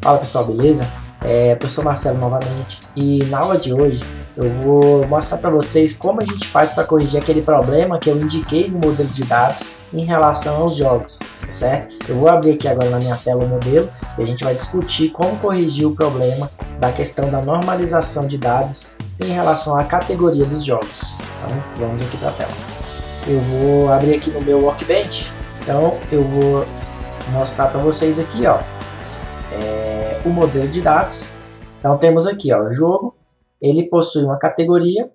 Fala pessoal, beleza? Professor Marcelo novamente, e na aula de hoje eu vou mostrar para vocês como a gente faz para corrigir aquele problema que eu indiquei no modelo de dados em relação aos jogos, certo? Eu vou abrir aqui agora na minha tela o modelo e a gente vai discutir como corrigir o problema da questão da normalização de dados em relação à categoria dos jogos. Então vamos aqui para a tela. Eu vou abrir aqui no meu Workbench, então eu vou mostrar para vocês aqui, ó, o modelo de dados. Então temos aqui, ó, o jogo, ele possui uma categoria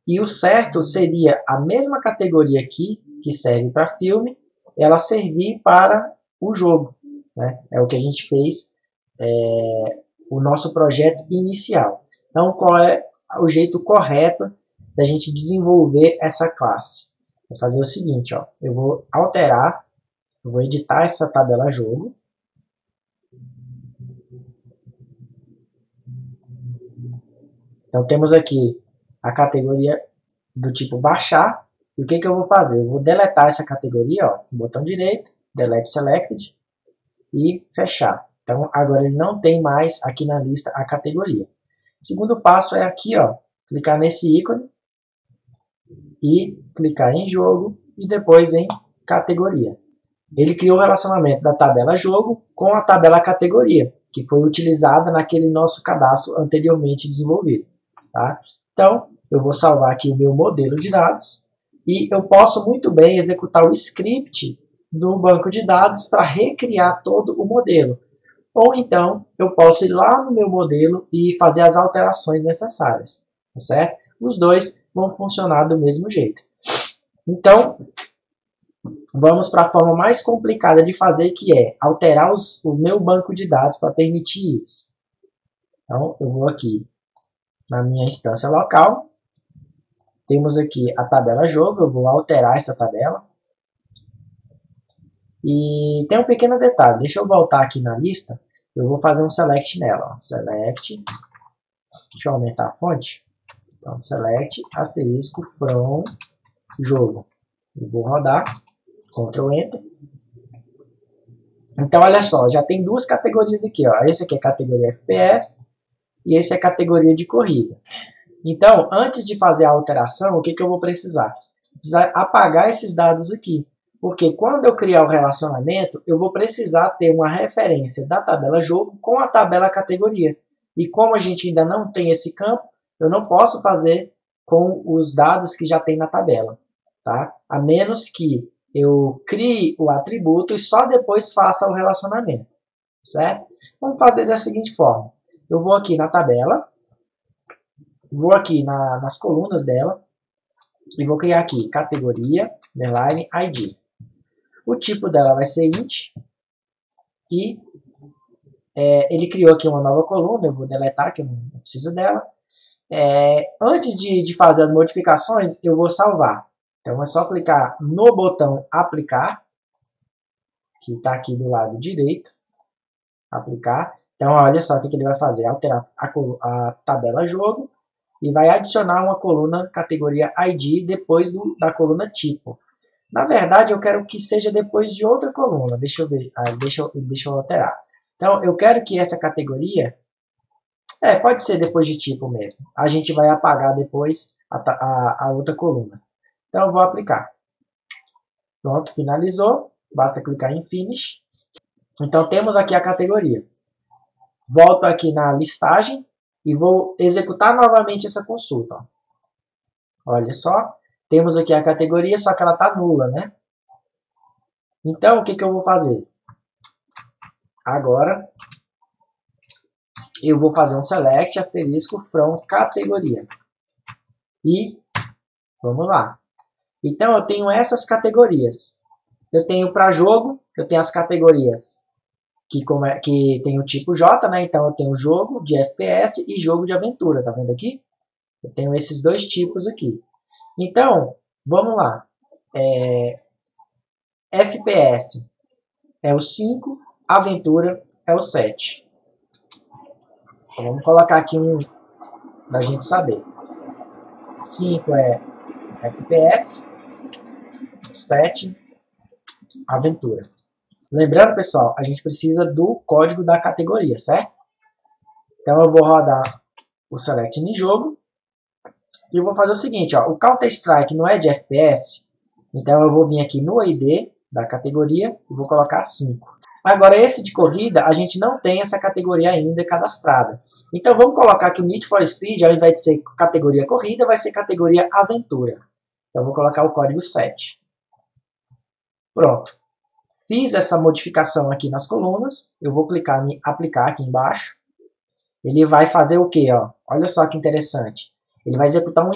e o certo seria a mesma categoria aqui que serve para filme, ela servir para o jogo, né? É o que a gente fez, o nosso projeto inicial. Então qual é o jeito correto da gente desenvolver essa classe? Vou fazer o seguinte, ó, eu vou alterar, eu vou editar essa tabela jogo. Então temos aqui a categoria do tipo varchar. E o que eu vou fazer? Eu vou deletar essa categoria, ó, com o botão direito, delete selected e fechar. Então agora ele não tem mais aqui na lista a categoria. O segundo passo é aqui, ó, clicar nesse ícone e clicar em jogo e depois em categoria. Ele criou o relacionamento da tabela jogo com a tabela categoria, que foi utilizada naquele nosso cadastro anteriormente desenvolvido. Tá? Então, eu vou salvar aqui o meu modelo de dados e eu posso muito bem executar o script do banco de dados para recriar todo o modelo. Ou então, eu posso ir lá no meu modelo e fazer as alterações necessárias. Tá certo? Os dois vão funcionar do mesmo jeito. Então, vamos para a forma mais complicada de fazer, que é alterar o meu banco de dados para permitir isso. Então, eu vou aqui na minha instância local, temos aqui a tabela jogo, eu vou alterar essa tabela. E tem um pequeno detalhe, deixa eu voltar aqui na lista, eu vou fazer um select nela. Ó. Select, deixa eu aumentar a fonte. Então, select, asterisco, from, jogo. Eu vou rodar, Ctrl Enter. Então, olha só, já tem duas categorias aqui. Ó. Esse aqui é a categoria FPS e esse é a categoria de corrida. Então, antes de fazer a alteração, o que eu vou precisar? Precisar apagar esses dados aqui. Porque quando eu criar o relacionamento, eu vou precisar ter uma referência da tabela jogo com a tabela categoria. E como a gente ainda não tem esse campo, eu não posso fazer com os dados que já tem na tabela. Tá? A menos que eu crie o atributo e só depois faça o relacionamento. Certo? Vamos fazer da seguinte forma. Eu vou aqui na tabela, vou aqui nas colunas dela e vou criar aqui categoria, underline, ID. O tipo dela vai ser int e ele criou aqui uma nova coluna, eu vou deletar, que eu não preciso dela. Antes de fazer as modificações, eu vou salvar. Então é só clicar no botão aplicar, que está aqui do lado direito, aplicar. Então olha só o que ele vai fazer, alterar a tabela jogo e vai adicionar uma coluna categoria ID depois da coluna tipo. Na verdade eu quero que seja depois de outra coluna, deixa eu ver, deixa eu alterar. Então eu quero que essa categoria, pode ser depois de tipo mesmo, a gente vai apagar depois a outra coluna. Então eu vou aplicar. Pronto, finalizou, basta clicar em Finish. Então temos aqui a categoria. Volto aqui na listagem e vou executar novamente essa consulta. Ó. Olha só, temos aqui a categoria, só que ela está nula, né? Então o que eu vou fazer? Agora eu vou fazer um select asterisco from categoria. E vamos lá. Então eu tenho essas categorias. Eu tenho para jogo, eu tenho as categorias que tem o tipo J, né? Então eu tenho jogo de FPS e jogo de aventura, tá vendo aqui? Eu tenho esses dois tipos aqui. Então, vamos lá. FPS é o 5, aventura é o 7. Então, vamos colocar aqui para a gente saber. 5 é FPS, 7 aventura. Lembrando, pessoal, a gente precisa do código da categoria, certo? Então eu vou rodar o Select em jogo e eu vou fazer o seguinte, ó, o Counter-Strike não é de FPS, então eu vou vir aqui no ID da categoria e vou colocar 5. Agora esse de corrida, a gente não tem essa categoria ainda cadastrada. Então vamos colocar que o Need for Speed, ao invés de ser categoria corrida, vai ser categoria aventura. Então eu vou colocar o código 7. Pronto. Fiz essa modificação aqui nas colunas. Eu vou clicar em aplicar aqui embaixo. Ele vai fazer o quê? Ó? Olha só que interessante. Ele vai executar um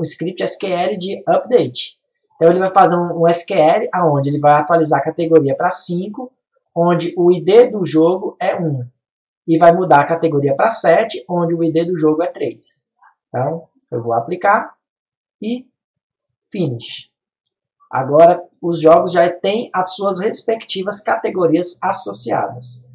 script SQL de update. Então ele vai fazer um SQL onde ele vai atualizar a categoria para 5, onde o ID do jogo é 1. E vai mudar a categoria para 7, onde o ID do jogo é 3. Então, eu vou aplicar e finish. Agora, os jogos já têm as suas respectivas categorias associadas.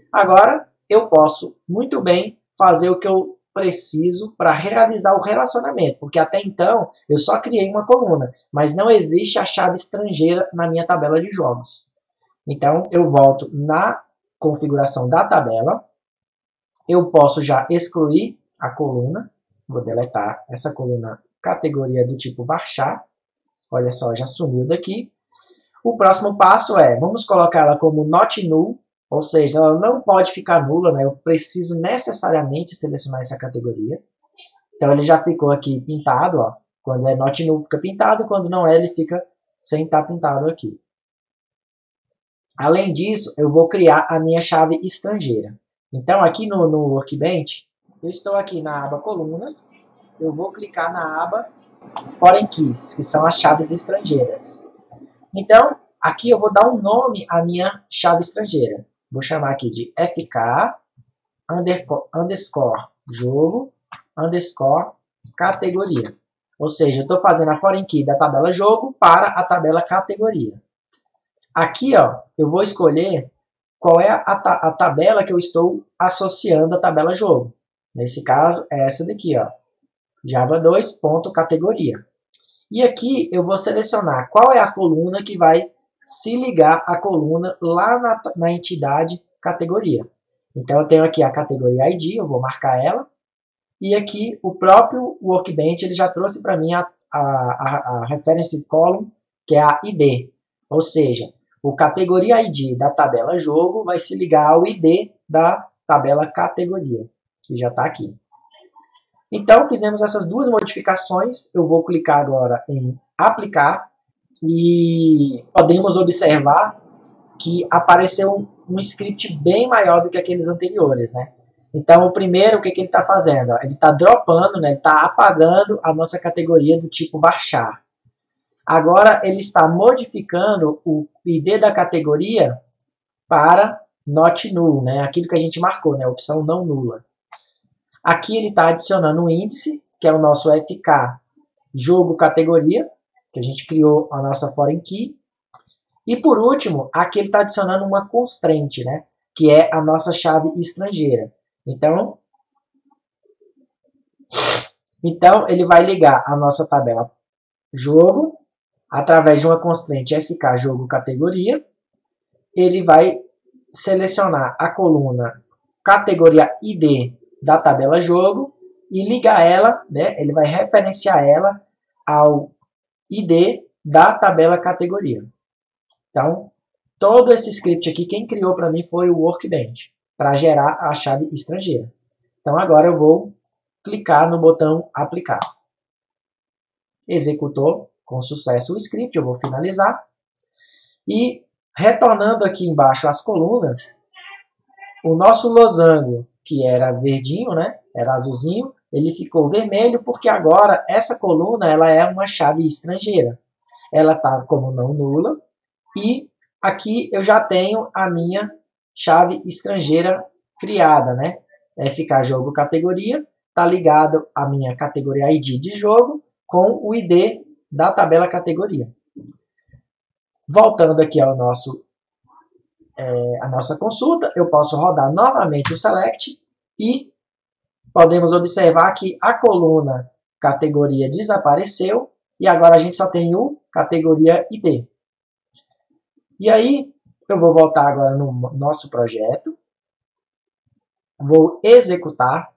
Agora, eu posso muito bem fazer o que eu preciso para realizar o relacionamento, porque até então eu só criei uma coluna, mas não existe a chave estrangeira na minha tabela de jogos. Então, eu volto na configuração da tabela, eu posso já excluir a coluna, vou deletar essa coluna categoria do tipo varchar, olha só, já sumiu daqui. O próximo passo é, vamos colocar ela como not null, ou seja, ela não pode ficar nula, né? Eu preciso necessariamente selecionar essa categoria. Então ele já ficou aqui pintado, ó. Quando é not null fica pintado, quando não é ele fica sem estar pintado aqui. Além disso, eu vou criar a minha chave estrangeira. Então aqui no Workbench, eu estou aqui na aba colunas, eu vou clicar na aba Foreign Keys, que são as chaves estrangeiras. Então, aqui eu vou dar um nome à minha chave estrangeira. Vou chamar aqui de FK underscore jogo underscore categoria. Ou seja, eu estou fazendo a foreign key da tabela jogo para a tabela categoria. Aqui, ó, eu vou escolher qual é a tabela que eu estou associando à tabela jogo. Nesse caso, é essa daqui, ó, Java 2.categoria. E aqui eu vou selecionar qual é a coluna que vai se ligar à coluna lá na entidade categoria. Então eu tenho aqui a categoria ID, eu vou marcar ela. E aqui o próprio Workbench ele já trouxe para mim a reference column, que é a ID. Ou seja, o categoria ID da tabela jogo vai se ligar ao ID da tabela categoria, que já está aqui. Então, fizemos essas duas modificações. Eu vou clicar agora em aplicar e podemos observar que apareceu um script bem maior do que aqueles anteriores, né? Então, o primeiro, o que ele está fazendo? Ele está dropando, né? Ele está apagando a nossa categoria do tipo varchar. Agora, ele está modificando o ID da categoria para not null, né? Aquilo que a gente marcou, né? A opção não nula. Aqui ele está adicionando um índice, que é o nosso FK jogo categoria, que a gente criou a nossa foreign key. E por último, aqui ele está adicionando uma constraint, né, que é a nossa chave estrangeira. Então ele vai ligar a nossa tabela jogo através de uma constraint FK jogo categoria. Ele vai selecionar a coluna categoria ID da tabela jogo e ligar ela, né, ele vai referenciar ela ao ID da tabela categoria. Então, todo esse script aqui, quem criou para mim foi o Workbench, para gerar a chave estrangeira. Então, agora eu vou clicar no botão aplicar. Executou com sucesso o script, eu vou finalizar. E, retornando aqui embaixo as colunas, o nosso losango, que era verdinho, né, era azulzinho, ele ficou vermelho porque agora essa coluna ela é uma chave estrangeira. Ela está como não nula e aqui eu já tenho a minha chave estrangeira criada, né? FK jogo categoria, está ligado à minha categoria ID de jogo com o ID da tabela categoria. Voltando aqui ao a nossa consulta, eu posso rodar novamente o select e podemos observar que a coluna categoria desapareceu e agora a gente só tem o categoria ID. E aí Eu vou voltar agora no nosso projeto. Vou executar.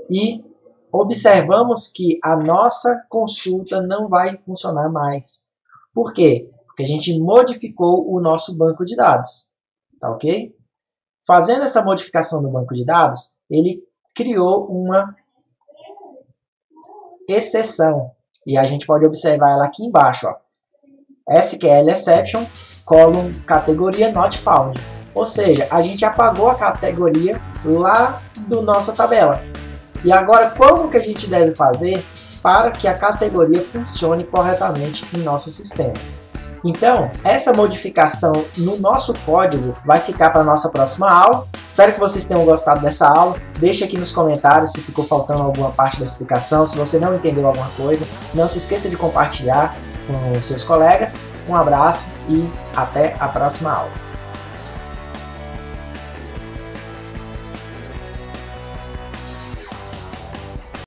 E observamos que a nossa consulta não vai funcionar mais. Por quê? Porque a gente modificou o nosso banco de dados. Tá ok? Fazendo essa modificação no banco de dados, ele criou uma exceção. E a gente pode observar ela aqui embaixo. Ó. SQL exception, column, categoria not found. Ou seja, a gente apagou a categoria lá da nossa tabela. E agora, como que a gente deve fazer para que a categoria funcione corretamente em nosso sistema? Então, essa modificação no nosso código vai ficar para a nossa próxima aula. Espero que vocês tenham gostado dessa aula. Deixe aqui nos comentários se ficou faltando alguma parte da explicação, se você não entendeu alguma coisa. Não se esqueça de compartilhar com os seus colegas. Um abraço e até a próxima aula.